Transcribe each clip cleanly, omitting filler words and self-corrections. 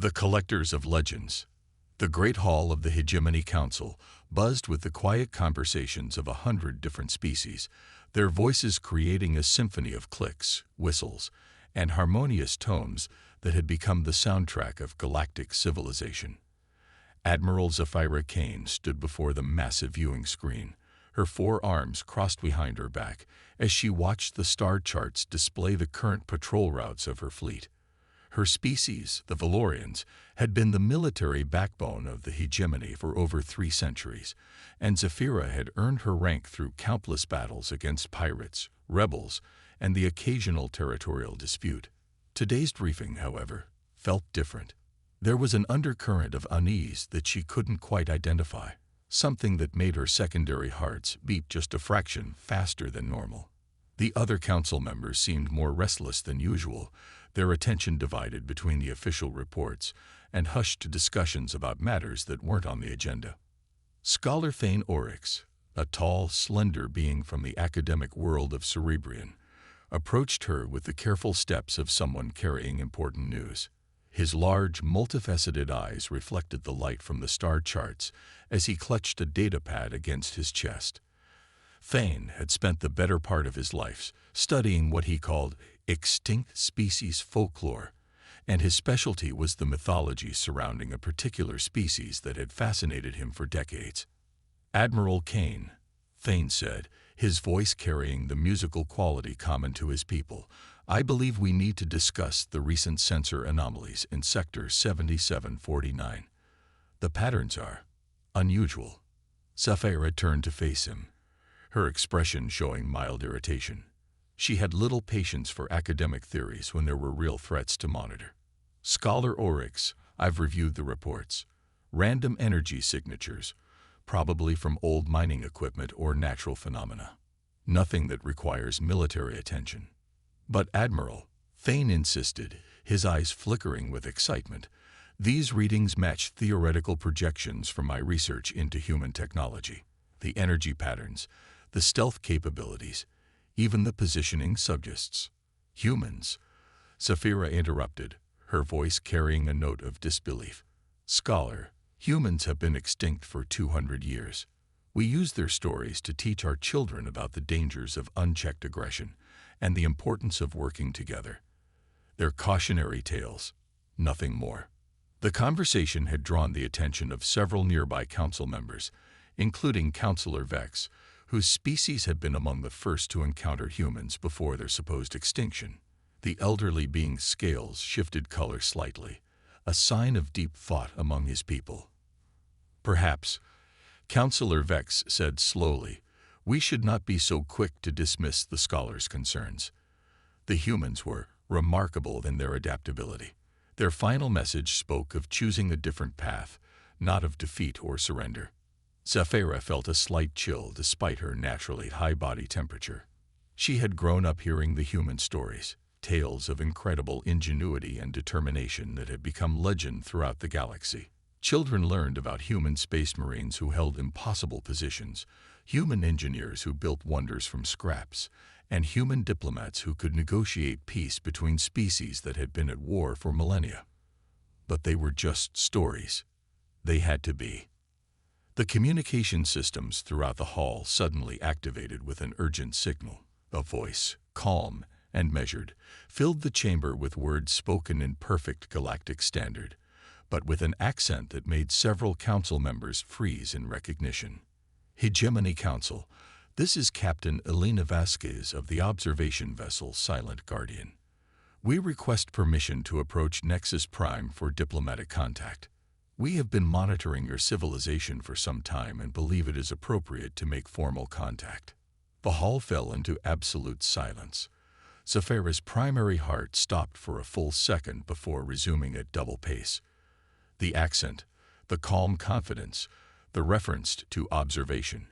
The Collectors of Legends. The Great Hall of the Hegemony Council buzzed with the quiet conversations of 100 different species, their voices creating a symphony of clicks, whistles, and harmonious tones that had become the soundtrack of galactic civilization. Admiral Zafira Kane stood before the massive viewing screen, her 4 arms crossed behind her back, as she watched the star charts display the current patrol routes of her fleet. Her species, the Valorians, had been the military backbone of the hegemony for over 3 centuries, and Zafira had earned her rank through countless battles against pirates, rebels, and the occasional territorial dispute. Today's briefing, however, felt different. There was an undercurrent of unease that she couldn't quite identify, something that made her secondary hearts beat just a fraction faster than normal. The other council members seemed more restless than usual, their attention divided between the official reports and hushed discussions about matters that weren't on the agenda. Scholar Thane Orcs, a tall, slender being from the academic world of Cerebrian, approached her with the careful steps of someone carrying important news. His large, multifaceted eyes reflected the light from the star charts as he clutched a datapad against his chest. Thane had spent the better part of his life studying what he called extinct species folklore, and his specialty was the mythology surrounding a particular species that had fascinated him for decades. Admiral Kane, Thane said, his voice carrying the musical quality common to his people, I believe we need to discuss the recent sensor anomalies in Sector 7749. The patterns are unusual. Zafira turned to face him, her expression showing mild irritation. She had little patience for academic theories when there were real threats to monitor. Scholar Orcs, I've reviewed the reports. Random energy signatures, probably from old mining equipment or natural phenomena. Nothing that requires military attention. But Admiral, Thane insisted, his eyes flickering with excitement, these readings match theoretical projections from my research into human technology. The energy patterns, the stealth capabilities, even the positioning subjects. Humans, Zafira interrupted, her voice carrying a note of disbelief. Scholar, humans have been extinct for 200 years. We use their stories to teach our children about the dangers of unchecked aggression and the importance of working together. They're cautionary tales, nothing more. The conversation had drawn the attention of several nearby council members, including Councillor Vex, whose species had been among the first to encounter humans before their supposed extinction. The elderly being's scales shifted color slightly, a sign of deep thought among his people. Perhaps, Councillor Vex said slowly, we should not be so quick to dismiss the scholar's concerns. The humans were remarkable in their adaptability. Their final message spoke of choosing a different path, not of defeat or surrender. Zafira felt a slight chill despite her naturally high body temperature. She had grown up hearing the human stories, tales of incredible ingenuity and determination that had become legend throughout the galaxy. Children learned about human space marines who held impossible positions, human engineers who built wonders from scraps, and human diplomats who could negotiate peace between species that had been at war for millennia. But they were just stories. They had to be. The communication systems throughout the hall suddenly activated with an urgent signal. A voice, calm and measured, filled the chamber with words spoken in perfect galactic standard, but with an accent that made several council members freeze in recognition. Hegemony Council, this is Captain Elena Vasquez of the observation vessel Silent Guardian. We request permission to approach Nexus Prime for diplomatic contact. We have been monitoring your civilization for some time and believe it is appropriate to make formal contact. The hall fell into absolute silence. Zafira's primary heart stopped for a full second before resuming at double pace. The accent, the calm confidence, the reference to observation,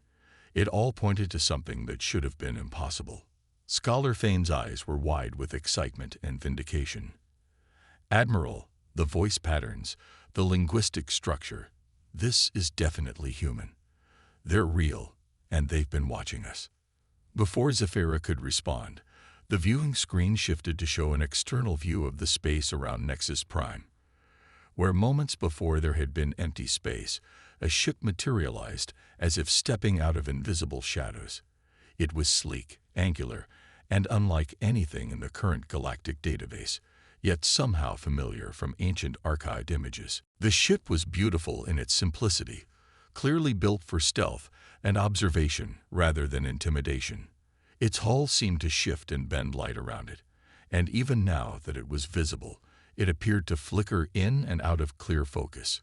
it all pointed to something that should have been impossible. Scholar Thane's eyes were wide with excitement and vindication. Admiral, the voice patterns, the linguistic structure, this is definitely human. They're real, and they've been watching us. Before Zafira could respond, the viewing screen shifted to show an external view of the space around Nexus Prime. Where moments before there had been empty space, a ship materialized as if stepping out of invisible shadows. It was sleek, angular, and unlike anything in the current galactic database, yet somehow familiar from ancient archived images. The ship was beautiful in its simplicity, clearly built for stealth and observation rather than intimidation. Its hull seemed to shift and bend light around it, and even now that it was visible, it appeared to flicker in and out of clear focus.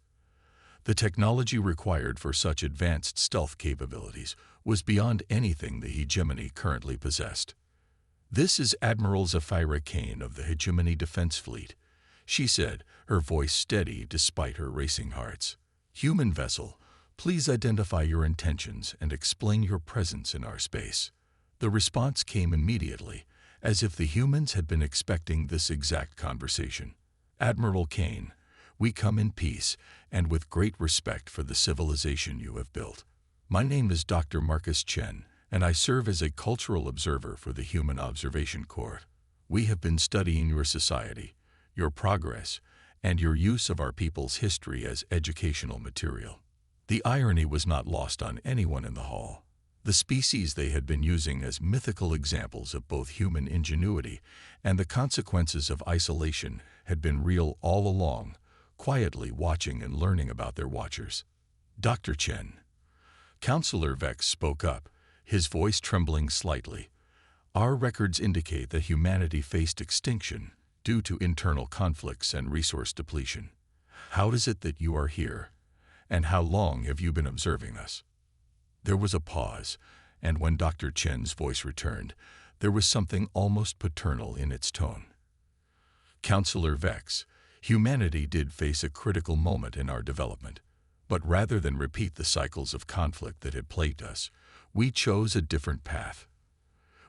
The technology required for such advanced stealth capabilities was beyond anything the hegemony currently possessed. "This is Admiral Zafira Kane of the Hegemony Defense Fleet," she said, her voice steady despite her racing hearts. "Human vessel, please identify your intentions and explain your presence in our space." The response came immediately, as if the humans had been expecting this exact conversation. "Admiral Kane, we come in peace and with great respect for the civilization you have built. My name is Dr. Marcus Chen, and I serve as a cultural observer for the Human Observation Court. We have been studying your society, your progress, and your use of our people's history as educational material." The irony was not lost on anyone in the hall. The species they had been using as mythical examples of both human ingenuity and the consequences of isolation had been real all along, quietly watching and learning about their watchers. "Dr. Chen." Counselor Vex spoke up, his voice trembling slightly. "Our records indicate that humanity faced extinction due to internal conflicts and resource depletion. How is it that you are here, and how long have you been observing us?" There was a pause, and when Dr. Chen's voice returned, there was something almost paternal in its tone. "Counselor Vex, humanity did face a critical moment in our development, but rather than repeat the cycles of conflict that had plagued us, we chose a different path.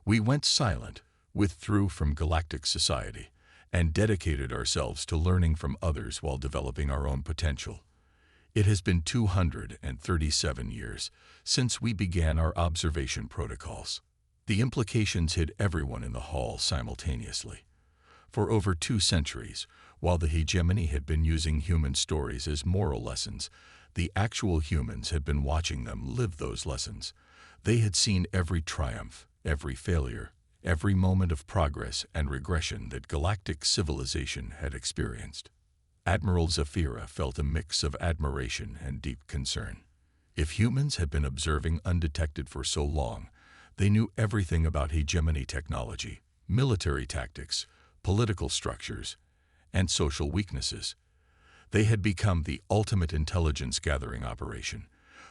We went silent, withdrew from galactic society, and dedicated ourselves to learning from others while developing our own potential. It has been 237 years since we began our observation protocols." The implications hit everyone in the hall simultaneously. For over 2 centuries, while the hegemony had been using human stories as moral lessons, the actual humans had been watching them live those lessons. They had seen every triumph, every failure, every moment of progress and regression that galactic civilization had experienced. Admiral Zafira felt a mix of admiration and deep concern. If humans had been observing undetected for so long, they knew everything about hegemony technology, military tactics, political structures, and social weaknesses. They had become the ultimate intelligence-gathering operation,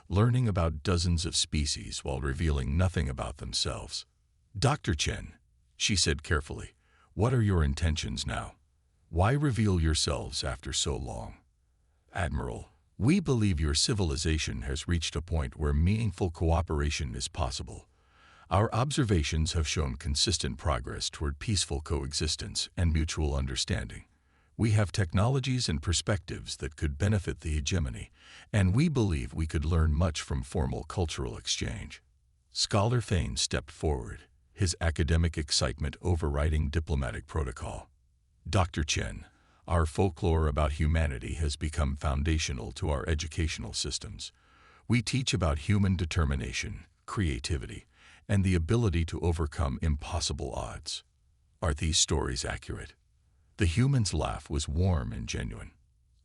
learning about dozens of species while revealing nothing about themselves. "Dr. Chen," she said carefully, "what are your intentions now? Why reveal yourselves after so long?" "Admiral, we believe your civilization has reached a point where meaningful cooperation is possible. Our observations have shown consistent progress toward peaceful coexistence and mutual understanding. We have technologies and perspectives that could benefit the hegemony, and we believe we could learn much from formal cultural exchange." Scholar Thane stepped forward, his academic excitement overriding diplomatic protocol. "Dr. Chen, our folklore about humanity has become foundational to our educational systems. We teach about human determination, creativity, and the ability to overcome impossible odds. Are these stories accurate?" The human's laugh was warm and genuine.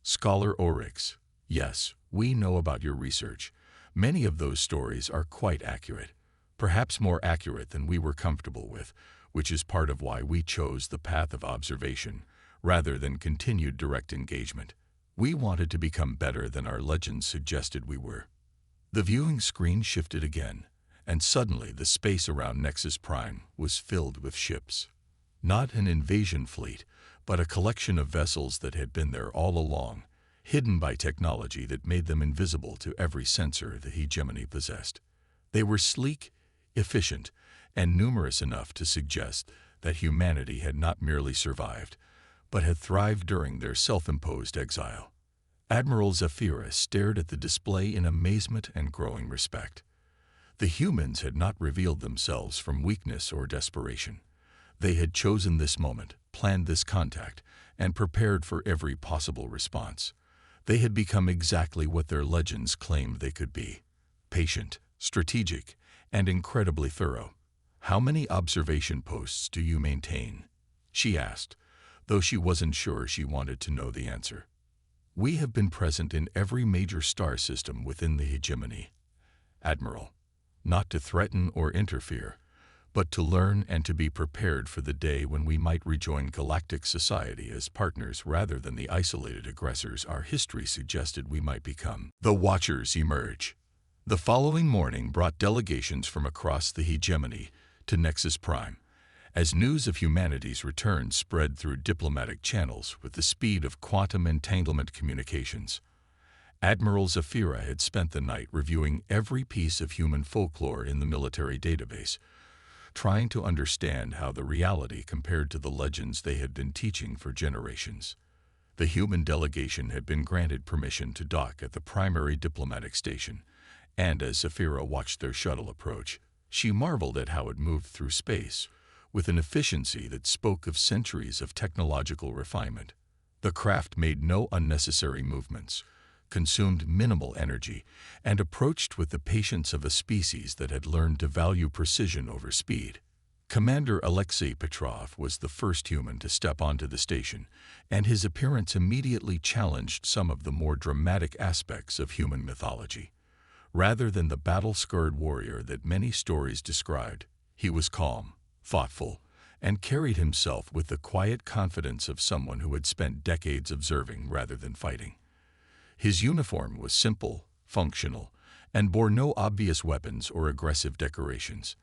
"Scholar Orcs, yes, we know about your research. Many of those stories are quite accurate, perhaps more accurate than we were comfortable with, which is part of why we chose the path of observation rather than continued direct engagement. We wanted to become better than our legends suggested we were." The viewing screen shifted again, and suddenly the space around Nexus Prime was filled with ships. Not an invasion fleet, but a collection of vessels that had been there all along, hidden by technology that made them invisible to every sensor the hegemony possessed. They were sleek, efficient, and numerous enough to suggest that humanity had not merely survived, but had thrived during their self-imposed exile. Admiral Zafira stared at the display in amazement and growing respect. The humans had not revealed themselves from weakness or desperation. They had chosen this moment, planned this contact, and prepared for every possible response. They had become exactly what their legends claimed they could be: patient, strategic, and incredibly thorough. "How many observation posts do you maintain?" she asked, though she wasn't sure she wanted to know the answer. "We have been present in every major star system within the hegemony, Admiral, not to threaten or interfere, but to learn and to be prepared for the day when we might rejoin galactic society as partners rather than the isolated aggressors our history suggested we might become." The Watchers emerge. The following morning brought delegations from across the hegemony to Nexus Prime, as news of humanity's return spread through diplomatic channels with the speed of quantum entanglement communications. Admiral Zafira had spent the night reviewing every piece of human folklore in the military database, trying to understand how the reality compared to the legends they had been teaching for generations. The human delegation had been granted permission to dock at the primary diplomatic station, and as Zafira watched their shuttle approach, she marveled at how it moved through space, with an efficiency that spoke of centuries of technological refinement. The craft made no unnecessary movements, consumed minimal energy, and approached with the patience of a species that had learned to value precision over speed. Commander Alexei Petrov was the first human to step onto the station, and his appearance immediately challenged some of the more dramatic aspects of human mythology. Rather than the battle-scarred warrior that many stories described, he was calm, thoughtful, and carried himself with the quiet confidence of someone who had spent decades observing rather than fighting. His uniform was simple, functional, and bore no obvious weapons or aggressive decorations.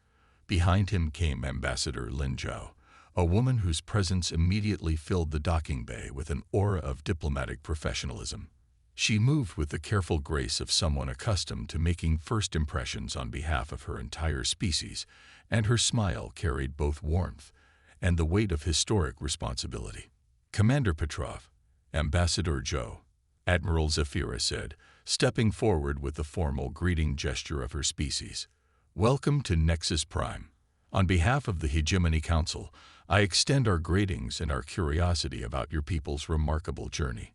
Behind him came Ambassador Lin Zhao, a woman whose presence immediately filled the docking bay with an aura of diplomatic professionalism. She moved with the careful grace of someone accustomed to making first impressions on behalf of her entire species, and her smile carried both warmth and the weight of historic responsibility. "Commander Petrov, Ambassador Zhou," Admiral Zafira said, stepping forward with the formal greeting gesture of her species. "Welcome to Nexus Prime. On behalf of the Hegemony Council, I extend our greetings and our curiosity about your people's remarkable journey."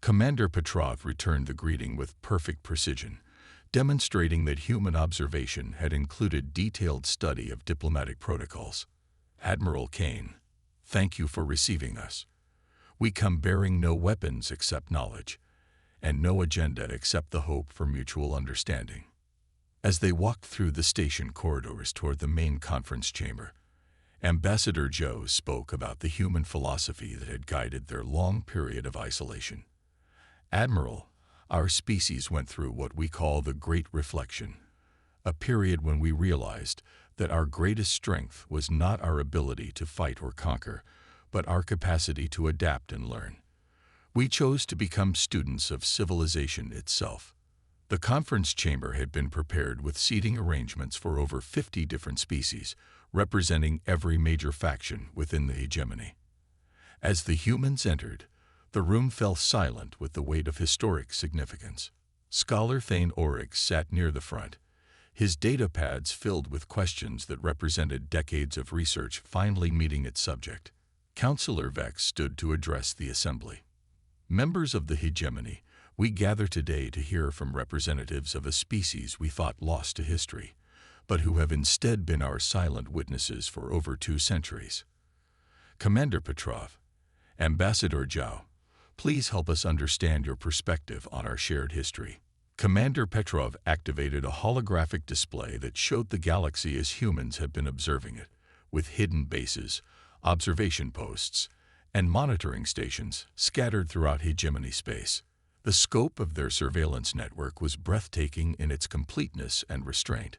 Commander Petrov returned the greeting with perfect precision, demonstrating that human observation had included detailed study of diplomatic protocols. "Admiral Kane, thank you for receiving us. We come bearing no weapons except knowledge, and no agenda except the hope for mutual understanding." As they walked through the station corridors toward the main conference chamber, Ambassador Zhou spoke about the human philosophy that had guided their long period of isolation. "Admiral, our species went through what we call the Great Reflection, a period when we realized that our greatest strength was not our ability to fight or conquer, but our capacity to adapt and learn. We chose to become students of civilization itself." The conference chamber had been prepared with seating arrangements for over 50 different species, representing every major faction within the hegemony. As the humans entered, the room fell silent with the weight of historic significance. Scholar Thane Orcs sat near the front, his data pads filled with questions that represented decades of research finally meeting its subject. Counselor Vex stood to address the assembly. "Members of the hegemony, we gather today to hear from representatives of a species we thought lost to history, but who have instead been our silent witnesses for over 2 centuries. Commander Petrov, Ambassador Zhao, please help us understand your perspective on our shared history." Commander Petrov activated a holographic display that showed the galaxy as humans have been observing it, with hidden bases, observation posts, and monitoring stations scattered throughout hegemony space. The scope of their surveillance network was breathtaking in its completeness and restraint.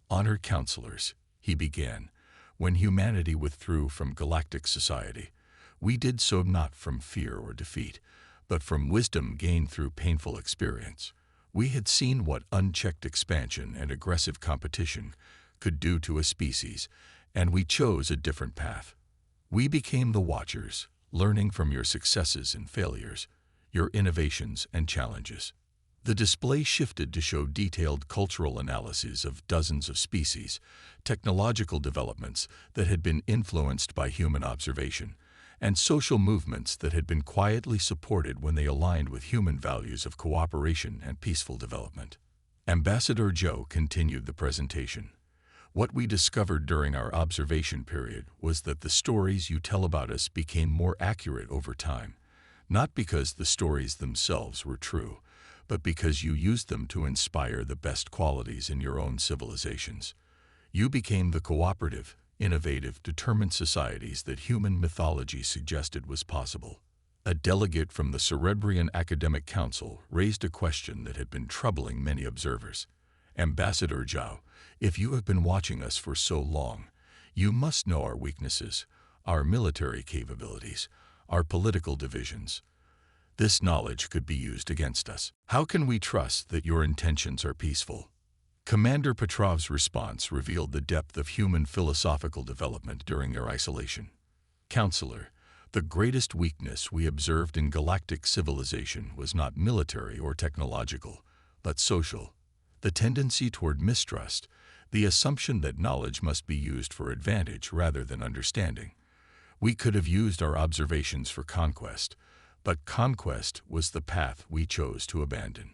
"Honored counselors," he began, "when humanity withdrew from galactic society, we did so not from fear or defeat, but from wisdom gained through painful experience. We had seen what unchecked expansion and aggressive competition could do to a species, and we chose a different path. We became the Watchers, learning from your successes and failures, your innovations and challenges." The display shifted to show detailed cultural analyses of dozens of species, technological developments that had been influenced by human observation, and social movements that had been quietly supported when they aligned with human values of cooperation and peaceful development. Ambassador Joe continued the presentation. What we discovered during our observation period was that the stories you tell about us became more accurate over time, not because the stories themselves were true, but because you used them to inspire the best qualities in your own civilizations. You became the cooperative, innovative, determined societies that human mythology suggested was possible. A delegate from the Cerebrian Academic Council raised a question that had been troubling many observers. Ambassador Zhao, if you have been watching us for so long, you must know our weaknesses, our military capabilities, our political divisions. This knowledge could be used against us. How can we trust that your intentions are peaceful? Commander Petrov's response revealed the depth of human philosophical development during their isolation. Counselor, the greatest weakness we observed in galactic civilization was not military or technological, but social. The tendency toward mistrust, the assumption that knowledge must be used for advantage rather than understanding. We could have used our observations for conquest, but conquest was the path we chose to abandon.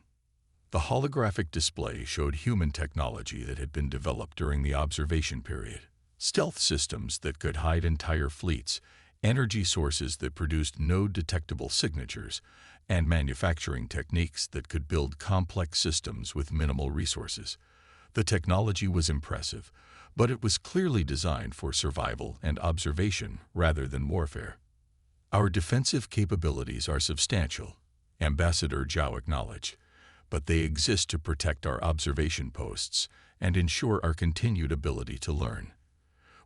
The holographic display showed human technology that had been developed during the observation period. Stealth systems that could hide entire fleets, energy sources that produced no detectable signatures, and manufacturing techniques that could build complex systems with minimal resources. The technology was impressive, but it was clearly designed for survival and observation rather than warfare. Our defensive capabilities are substantial, Ambassador Zhao acknowledged, but they exist to protect our observation posts and ensure our continued ability to learn.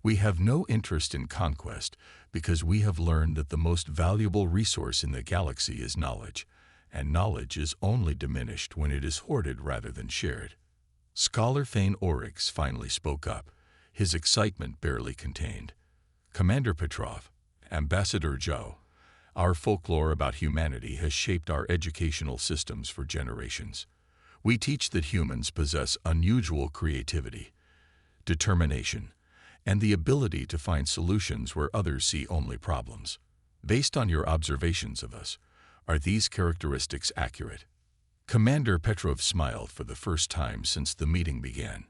We have no interest in conquest because we have learned that the most valuable resource in the galaxy is knowledge, and knowledge is only diminished when it is hoarded rather than shared. Scholar Thane Orcs finally spoke up, his excitement barely contained. Commander Petrov, Ambassador Zhao, our folklore about humanity has shaped our educational systems for generations. We teach that humans possess unusual creativity, determination, and the ability to find solutions where others see only problems. Based on your observations of us, are these characteristics accurate? Commander Petrov smiled for the first time since the meeting began.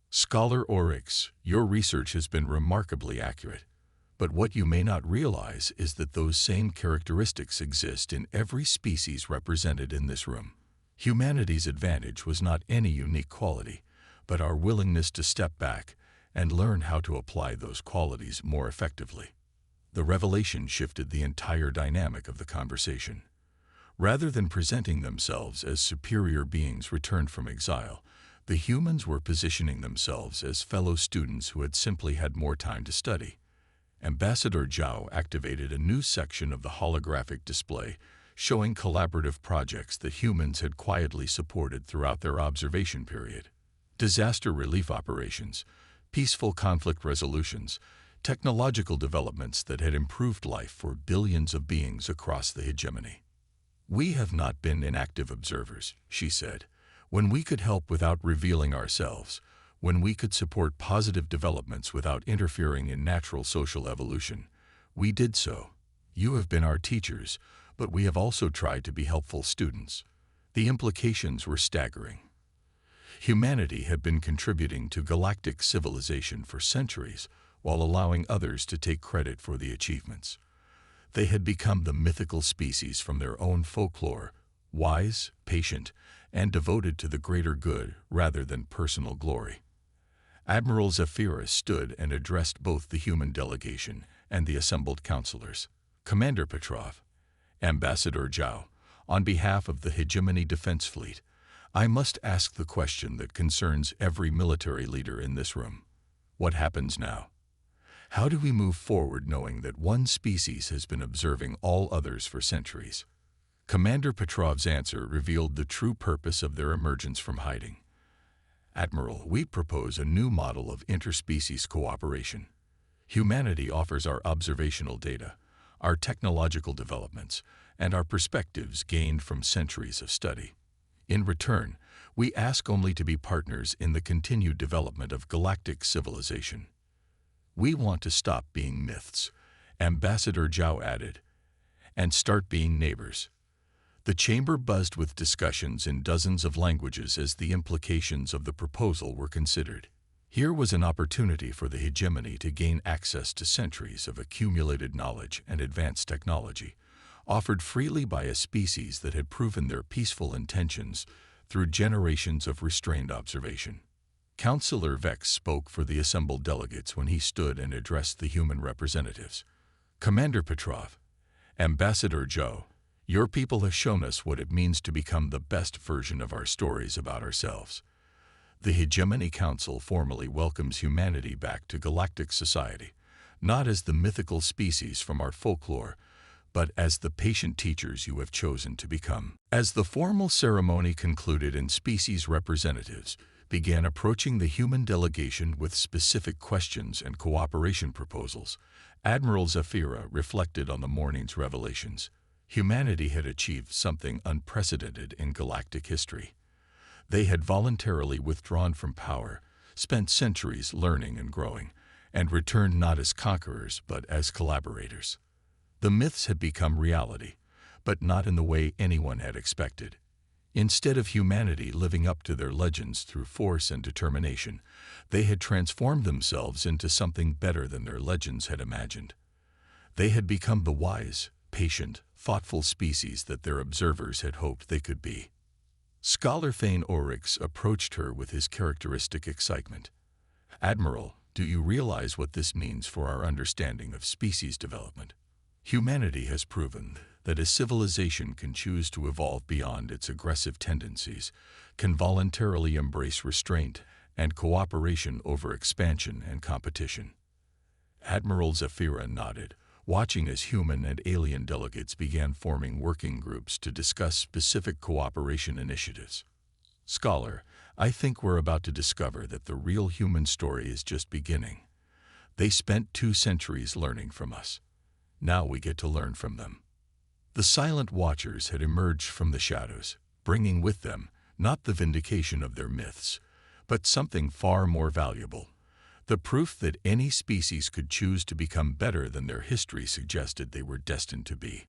Scholar Orcs, your research has been remarkably accurate. But what you may not realize is that those same characteristics exist in every species represented in this room. Humanity's advantage was not any unique quality, but our willingness to step back and learn how to apply those qualities more effectively. The revelation shifted the entire dynamic of the conversation. Rather than presenting themselves as superior beings returned from exile, the humans were positioning themselves as fellow students who had simply had more time to study. Ambassador Zhao activated a new section of the holographic display, showing collaborative projects that humans had quietly supported throughout their observation period. Disaster relief operations, peaceful conflict resolutions, technological developments that had improved life for billions of beings across the hegemony. We have not been inactive observers, she said. When we could help without revealing ourselves, when we could support positive developments without interfering in natural social evolution, we did so. You have been our teachers, but we have also tried to be helpful students. The implications were staggering. Humanity had been contributing to galactic civilization for centuries, while allowing others to take credit for the achievements. They had become the mythical species from their own folklore, wise, patient, and devoted to the greater good rather than personal glory. Admiral Zephyra stood and addressed both the human delegation and the assembled counselors. Commander Petrov, Ambassador Zhao, on behalf of the Hegemony Defense Fleet, I must ask the question that concerns every military leader in this room. What happens now? How do we move forward knowing that one species has been observing all others for centuries? Commander Petrov's answer revealed the true purpose of their emergence from hiding. Admiral, we propose a new model of interspecies cooperation. Humanity offers our observational data, our technological developments, and our perspectives gained from centuries of study. In return, we ask only to be partners in the continued development of galactic civilization. We want to stop being myths Ambassador Zhao added, "and start being neighbors." The chamber buzzed with discussions in dozens of languages as the implications of the proposal were considered. Here was an opportunity for the hegemony to gain access to centuries of accumulated knowledge and advanced technology, offered freely by a species that had proven their peaceful intentions through generations of restrained observation. Councillor Vex spoke for the assembled delegates when he stood and addressed the human representatives. "Commander Petrov, Ambassador Zhou, your people have shown us what it means to become the best version of our stories about ourselves. The Hegemony Council formally welcomes humanity back to galactic society, not as the mythical species from our folklore, but as the patient teachers you have chosen to become." As the formal ceremony concluded and species representatives began approaching the human delegation with specific questions and cooperation proposals, Admiral Zafira reflected on the morning's revelations. Humanity had achieved something unprecedented in galactic history. They had voluntarily withdrawn from power, spent centuries learning and growing, and returned not as conquerors but as collaborators. The myths had become reality, but not in the way anyone had expected. Instead of humanity living up to their legends through force and determination, they had transformed themselves into something better than their legends had imagined. They had become the wise, patient, thoughtful species that their observers had hoped they could be. Scholar Thane Orcs approached her with his characteristic excitement. "Admiral, do you realize what this means for our understanding of species development? Humanity has proven that a civilization can choose to evolve beyond its aggressive tendencies, can voluntarily embrace restraint and cooperation over expansion and competition." Admiral Zafira nodded, watching as human and alien delegates began forming working groups to discuss specific cooperation initiatives. "Scholar, I think we're about to discover that the real human story is just beginning. They spent 2 centuries learning from us. Now we get to learn from them." The silent watchers had emerged from the shadows, bringing with them not the vindication of their myths, but something far more valuable. The proof that any species could choose to become better than their history suggested they were destined to be.